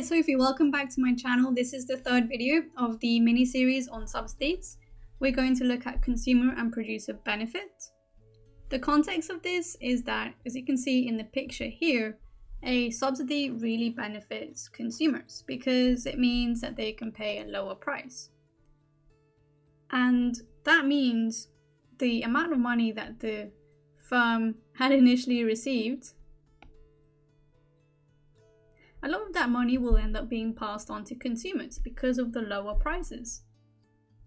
Sophie, welcome back to my channel. This is the third video of the mini-series on subsidies. We're going to look at consumer and producer benefits. The context of this is that, as you can see in the picture here, a subsidy really benefits consumers because it means that they can pay a lower price. And that means the amount of money that the firm had initially received, a lot of that money will end up being passed on to consumers because of the lower prices.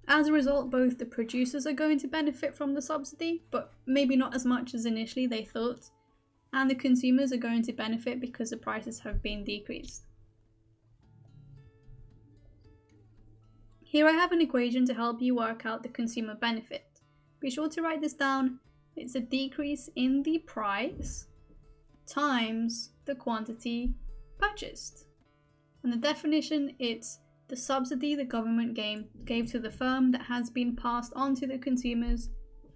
As a result, both the producers are going to benefit from the subsidy, but maybe not as much as initially they thought, and the consumers are going to benefit because the prices have been decreased. Here I have an equation to help you work out the consumer benefit. Be sure to write this down. It's a decrease in the price times the quantity purchased. And the definition, it's the subsidy the government gave to the firm that has been passed on to the consumers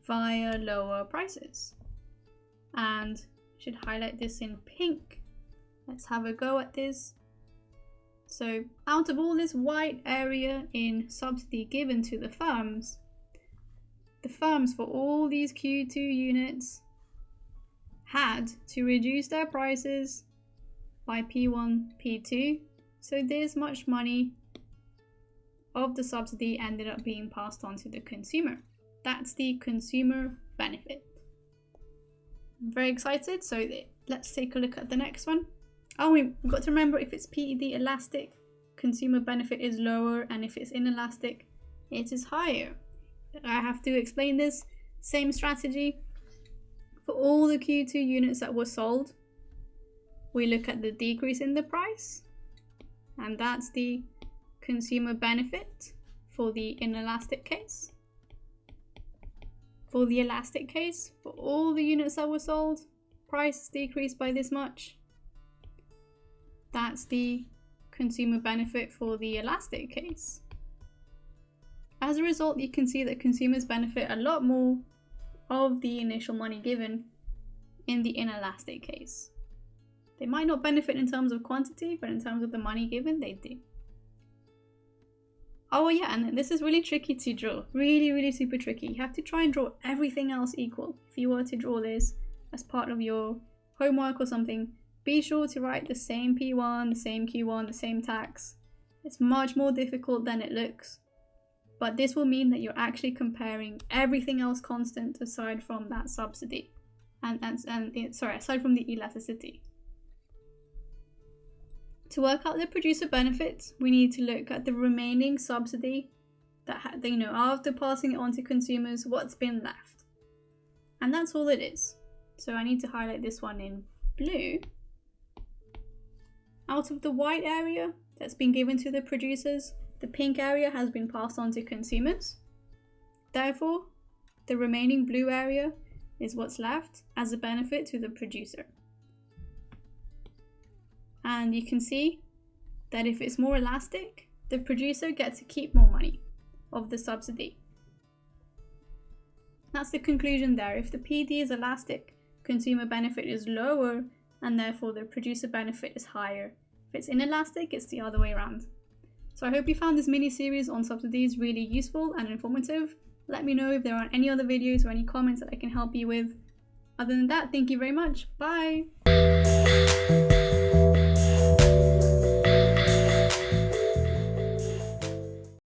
via lower prices. And I should highlight this in pink. Let's have a go at this. So out of all this white area in subsidy given to the firms for all these Q2 units had to reduce their prices by P1, P2, so this much money of the subsidy ended up being passed on to the consumer. That's the consumer benefit. I'm very excited, so let's take a look at the next one. Oh, we've got to remember, if it's PED elastic, consumer benefit is lower, and if it's inelastic, it is higher. I have to explain this. Same strategy. For all the Q2 units that were sold, we look at the decrease in the price, and that's the consumer benefit for the inelastic case. For the elastic case, for all the units that were sold, price decreased by this much. That's the consumer benefit for the elastic case. As a result, you can see that consumers benefit a lot more of the initial money given in the inelastic case. They might not benefit in terms of quantity, but in terms of the money given, they do. Oh yeah, and this is really tricky to draw. Really super tricky. You have to try and draw everything else equal. If you were to draw this as part of your homework or something, be sure to write the same P1, the same Q1, the same tax. It's much more difficult than it looks. But this will mean that you're actually comparing everything else constant aside from that subsidy. Aside from the elasticity. To work out the producer benefits, we need to look at the remaining subsidy that, after passing it on to consumers, what's been left. And that's all it is. So I need to highlight this one in blue. Out of the white area that's been given to the producers, the pink area has been passed on to consumers. Therefore, the remaining blue area is what's left as a benefit to the producer. And you can see that if it's more elastic, the producer gets to keep more money of the subsidy. That's the conclusion there. If the PD is elastic, consumer benefit is lower, and therefore the producer benefit is higher. If it's inelastic, it's the other way around. So I hope you found this mini-series on subsidies really useful and informative. Let me know if there are any other videos or any comments that I can help you with. Other than that, thank you very much. Bye!